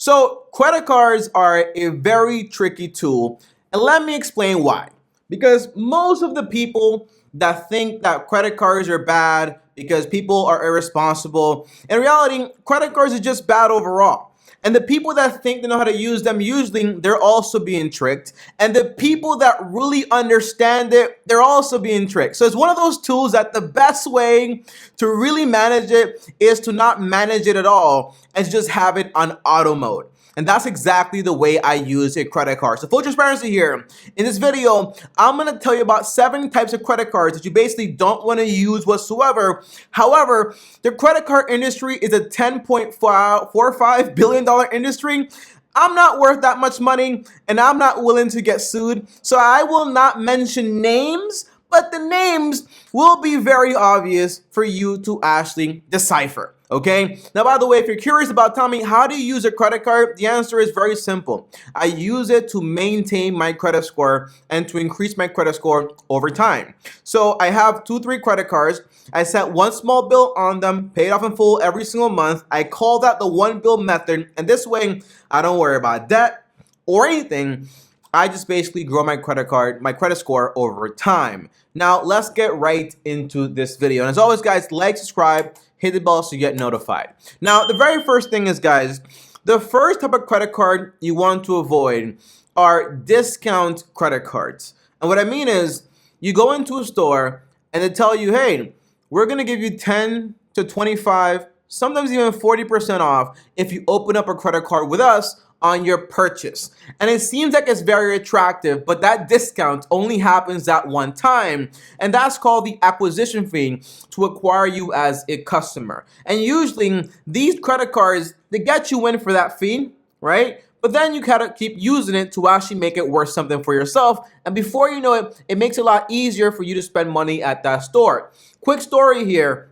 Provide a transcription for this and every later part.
So credit cards are a very tricky tool, and let me explain why. Because most of the people that think that credit cards are bad because people are irresponsible, in reality, credit cards are just bad overall. And the people that think they know how to use them, usually they're also being tricked. And the people that really understand it, they're also being tricked. So it's one of those tools that the best way to really manage it is to not manage it at all and to just have it on auto mode. And that's exactly the way I use a credit card. So full transparency here. In this video, I'm going to tell you about 7 types of credit cards that you basically don't want to use whatsoever. However, the credit card industry is a $10.45 billion industry. I'm not worth that much money and I'm not willing to get sued. So I will not mention names, but the names will be very obvious for you to actually decipher. Okay. Now, by the way, if you're curious about Tommy, how do you use a credit card? The answer is very simple. I use it to maintain my credit score and to increase my credit score over time. So I have 3 credit cards. I set one small bill on them, pay it off in full every single month. I call that the one bill method. And this way, I don't worry about debt or anything. I just basically grow my credit score over time. Now, let's get right into this video. And as always, guys, like, subscribe, hit the bell so you get notified. Now, the very first thing is, guys, the first type of credit card you want to avoid are discount credit cards. And what I mean is, you go into a store and they tell you, hey, we're going to give you 10 to 25, sometimes even 40% off if you open up a credit card with us on your purchase. And it seems like it's very attractive, but that discount only happens at one time. And that's called the acquisition fee to acquire you as a customer. And usually these credit cards, they get you in for that fee, right? But then you gotta keep using it to actually make it worth something for yourself. And before you know it, it makes it a lot easier for you to spend money at that store. Quick story here.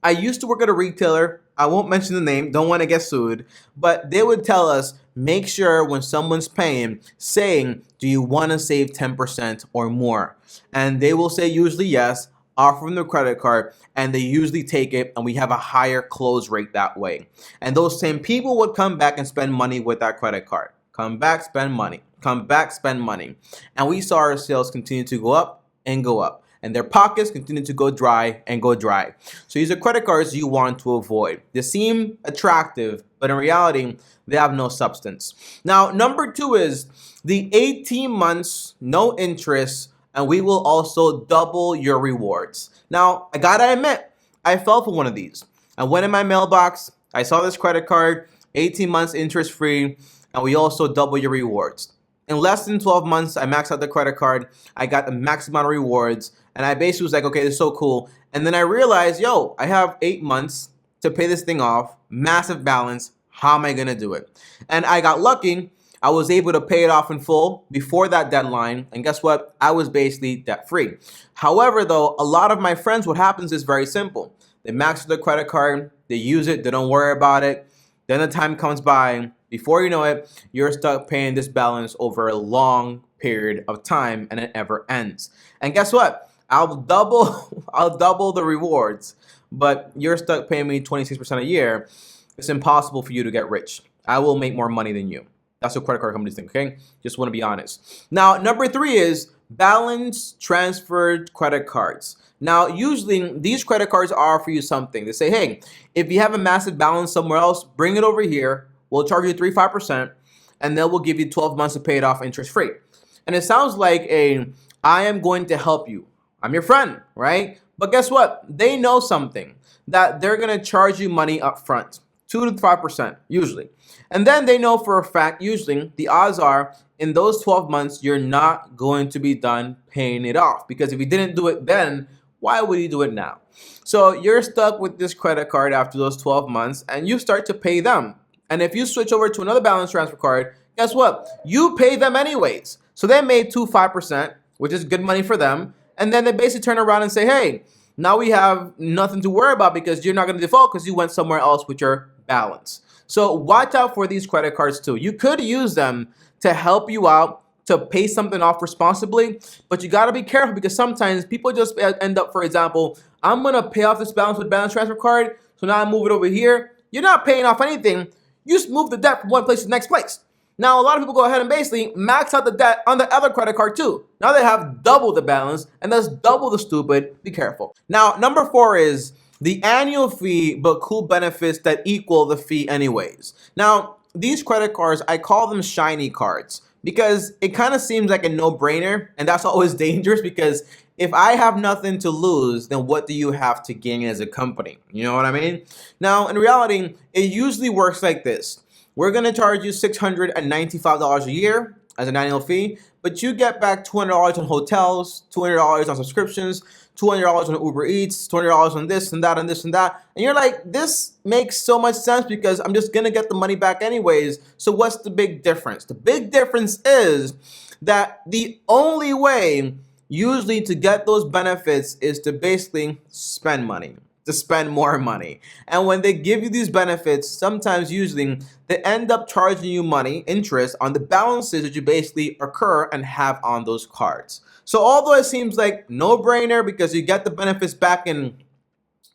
I used to work at a retailer. I won't mention the name, don't want to get sued, but they would tell us, make sure when someone's paying, saying, do you want to save 10% or more? And they will say usually yes, offer them the credit card, and they usually take it, and we have a higher close rate that way. And those same people would come back and spend money with that credit card. Come back, spend money. Come back, spend money. And we saw our sales continue to go up and go up. And their pockets continue to go dry and go dry. So these are credit cards you want to avoid. They seem attractive, but in reality, they have no substance. Now, number 2 is the 18 months, no interest, and we will also double your rewards. Now, I gotta admit, I fell for one of these. I went in my mailbox, I saw this credit card, 18 months interest free, and we also double your rewards. In less than 12 months, I maxed out the credit card. I got the max amount of rewards. And I basically was like, okay, this is so cool. And then I realized, yo, I have 8 months to pay this thing off. Massive balance. How am I going to do it? And I got lucky. I was able to pay it off in full before that deadline. And guess what? I was basically debt free. However, though, a lot of my friends, what happens is very simple. They max out their credit card. They use it. They don't worry about it. Then the time comes by. Before you know it, you're stuck paying this balance over a long period of time and it never ends. And guess what? I'll double the rewards, but you're stuck paying me 26% a year. It's impossible for you to get rich. I will make more money than you. That's what credit card companies think, okay? Just want to be honest. Now, number 3 is balance transferred credit cards. Now, usually these credit cards offer you something. They say, hey, if you have a massive balance somewhere else, bring it over here. We'll charge you 3-5%, and then we'll give you 12 months to pay it off interest free. And it sounds like I am going to help you. I'm your friend, right? But guess what? They know something, that they're going to charge you money up front, 2 to 5% usually. And then they know for a fact, usually the odds are in those 12 months, you're not going to be done paying it off. Because if you didn't do it then, why would you do it now? So you're stuck with this credit card after those 12 months and you start to pay them. And if you switch over to another balance transfer card, guess what? You pay them anyways. So they made 5%, which is good money for them. And then they basically turn around and say, hey, now we have nothing to worry about because you're not going to default because you went somewhere else with your balance. So watch out for these credit cards too. You could use them to help you out, to pay something off responsibly, but you got to be careful because sometimes people just end up, for example, I'm going to pay off this balance with balance transfer card. So now I move it over here. You're not paying off anything. You just move the debt from one place to the next place. Now, a lot of people go ahead and basically max out the debt on the other credit card too. Now they have double the balance, and that's double the stupid. Be careful. Now, number 4 is the annual fee, but cool benefits that equal the fee anyways. Now, these credit cards, I call them shiny cards because it kind of seems like a no-brainer, and that's always dangerous because if I have nothing to lose, then what do you have to gain as a company? You know what I mean? Now, in reality, it usually works like this. We're going to charge you $695 a year as an annual fee, but you get back $200 on hotels, $200 on subscriptions, $200 on Uber Eats, $200 on this and that and this and that. And you're like, this makes so much sense because I'm just going to get the money back anyways. So what's the big difference? The big difference is that the only way usually to get those benefits is to basically spend money, to spend more money. And when they give you these benefits, sometimes usually they end up charging you money, interest on the balances that you basically occur and have on those cards. So although it seems like no-brainer because you get the benefits back in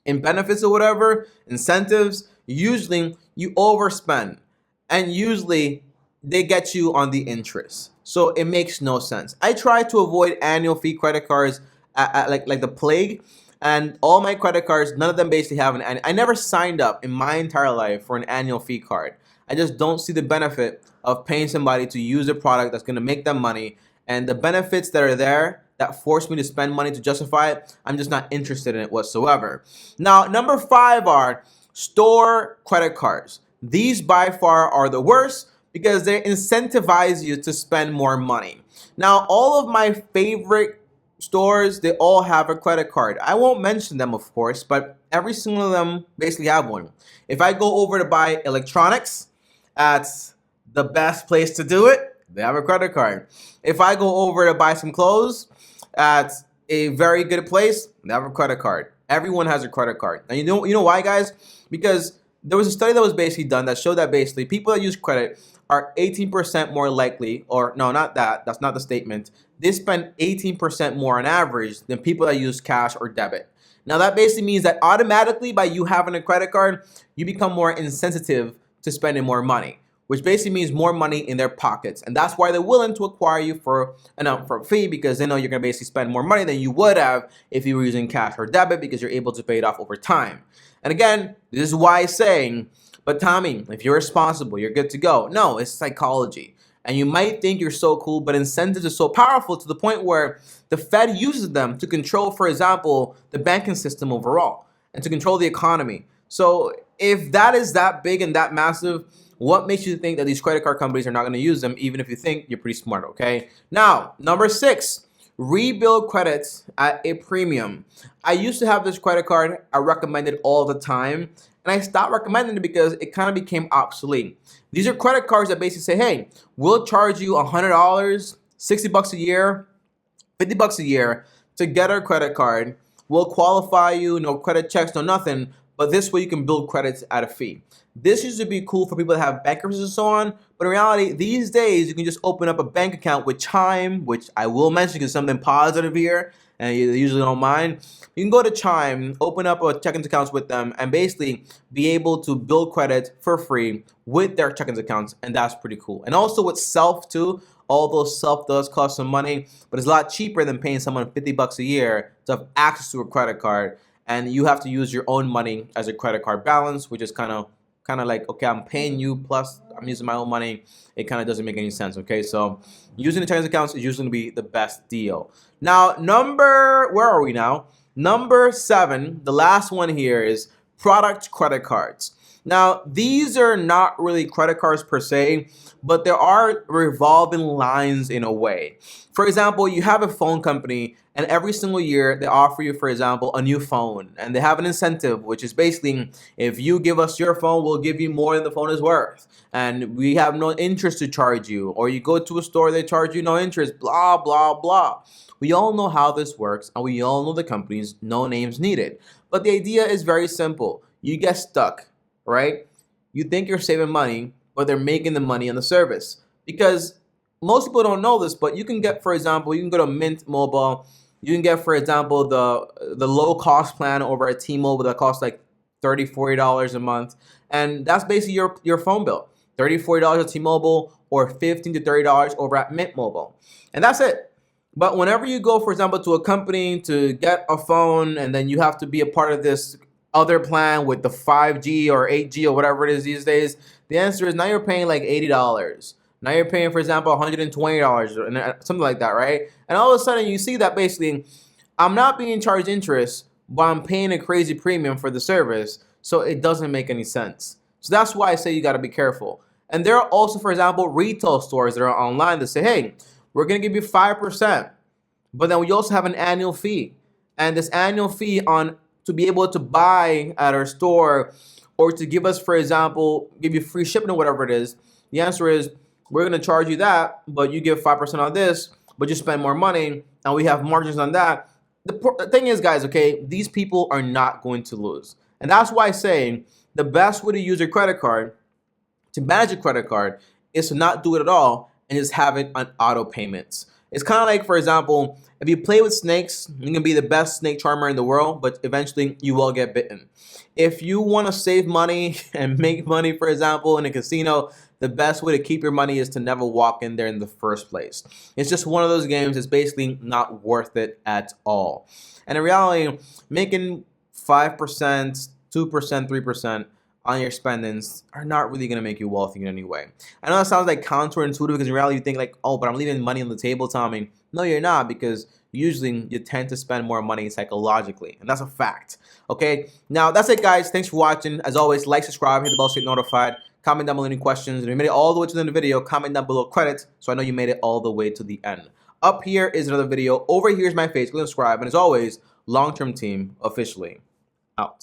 benefits or whatever, incentives, usually you overspend. And usually they get you on the interest. So it makes no sense. I try to avoid annual fee credit cards like the plague. And all my credit cards, none of them basically have I never signed up in my entire life for an annual fee card. I just don't see the benefit of paying somebody to use a product that's going to make them money. And the benefits that are there that force me to spend money to justify it, I'm just not interested in it whatsoever. Now, number 5 are store credit cards. These by far are the worst because they incentivize you to spend more money. Now, all of my favorite stores, they all have a credit card. I won't mention them, of course, but every single of them basically have one. If I go over to buy electronics, that's the best place to do it. They have a credit card. If I go over to buy some clothes at a very good place, they have a credit card. Everyone has a credit card. And you know why, guys? Because there was a study that was basically done that showed that basically people that use credit are 18% more likely, or no, not that. That's not the statement. They spend 18% more on average than people that use cash or debit. Now that basically means that automatically by you having a credit card, you become more insensitive to spending more money, which basically means more money in their pockets. And that's why they're willing to acquire you for a fee because they know you're going to basically spend more money than you would have if you were using cash or debit because you're able to pay it off over time. And again, this is why I'm saying, but Tommy, if you're responsible, you're good to go. No, it's psychology. And you might think you're so cool, but incentives are so powerful to the point where the Fed uses them to control, for example, the banking system overall and to control the economy. So if that is that big and that massive, what makes you think that these credit card companies are not going to use them, even if you think you're pretty smart, okay? Now, number 6, rebuild credits at a premium. I used to have this credit card. I recommend it all the time. And I stopped recommending it because it kind of became obsolete. These are credit cards that basically say, hey, we'll charge you $100, $60 a year, $50 a year to get our credit card. We'll qualify you, no credit checks, no nothing. But this way you can build credits at a fee. This used to be cool for people that have bankruptcies and so on. But in reality, these days, you can just open up a bank account with Chime, which I will mention because something positive here, and you usually don't mind. You can go to Chime, open up a checking accounts with them, and basically be able to build credit for free with their checking accounts, and that's pretty cool. And also with Self too, although Self does cost some money, but it's a lot cheaper than paying someone $50 a year to have access to a credit card, and you have to use your own money as a credit card balance, which is kind of like, okay, I'm paying you plus I'm using my own money. It kind of doesn't make any sense, okay? So using the checking accounts is usually going to be the best deal. Now, where are we now? Number 7, the last one here is product credit cards. Now, these are not really credit cards per se, but there are revolving lines in a way. For example, you have a phone company and every single year they offer you, for example, a new phone. And they have an incentive, which is basically, if you give us your phone, we'll give you more than the phone is worth. And we have no interest to charge you. Or you go to a store, they charge you no interest, blah, blah, blah. We all know how this works, and we all know the companies, no names needed. But the idea is very simple. You get stuck, right? You think you're saving money, but they're making the money on the service. Because most people don't know this, but you can get, for example, you can go to Mint Mobile. You can get, for example, the low-cost plan over at T-Mobile that costs like $30, $40 a month. And that's basically your phone bill. $30, $40 at T-Mobile or $15 to $30 over at Mint Mobile. And that's it. But whenever you go, for example, to a company to get a phone and then you have to be a part of this other plan with the 5G or 8G or whatever it is these days, the answer is now you're paying like $80. Now you're paying, for example, $120 or something like that, right? And all of a sudden you see that basically I'm not being charged interest, but I'm paying a crazy premium for the service. So it doesn't make any sense. So that's why I say you got to be careful. And there are also, for example, retail stores that are online that say, hey, we're going to give you 5%, but then we also have an annual fee. And this annual fee on to be able to buy at our store or to give us, for example, give you free shipping or whatever it is, the answer is we're going to charge you that, but you give 5% on this, but you spend more money, and we have margins on that. The thing is, guys, okay, these people are not going to lose. And that's why I say the best way to use your credit card, to manage a credit card, is to not do it at all and just have it on auto payments. It's kind of like, for example, if you play with snakes, you can be the best snake charmer in the world, but eventually you will get bitten. If you want to save money and make money, for example, in a casino, the best way to keep your money is to never walk in there in the first place. It's just one of those games that's basically not worth it at all. And in reality, making 5%, 2%, 3% on your spendings are not really going to make you wealthy in any way. I know that sounds like counterintuitive because in reality you think like, oh, but I'm leaving money on the table, Tommy. No, you're not, because usually you tend to spend more money psychologically, and that's a fact. Okay, now that's it, guys. Thanks for watching. As always, like, subscribe, hit the bell so you get notified. Comment down below any questions. If you made it all the way to the end of the video, comment down below credit so I know you made it all the way to the end. Up here is another video. Over here is my face. Go subscribe. And as always, Long Term Team officially out.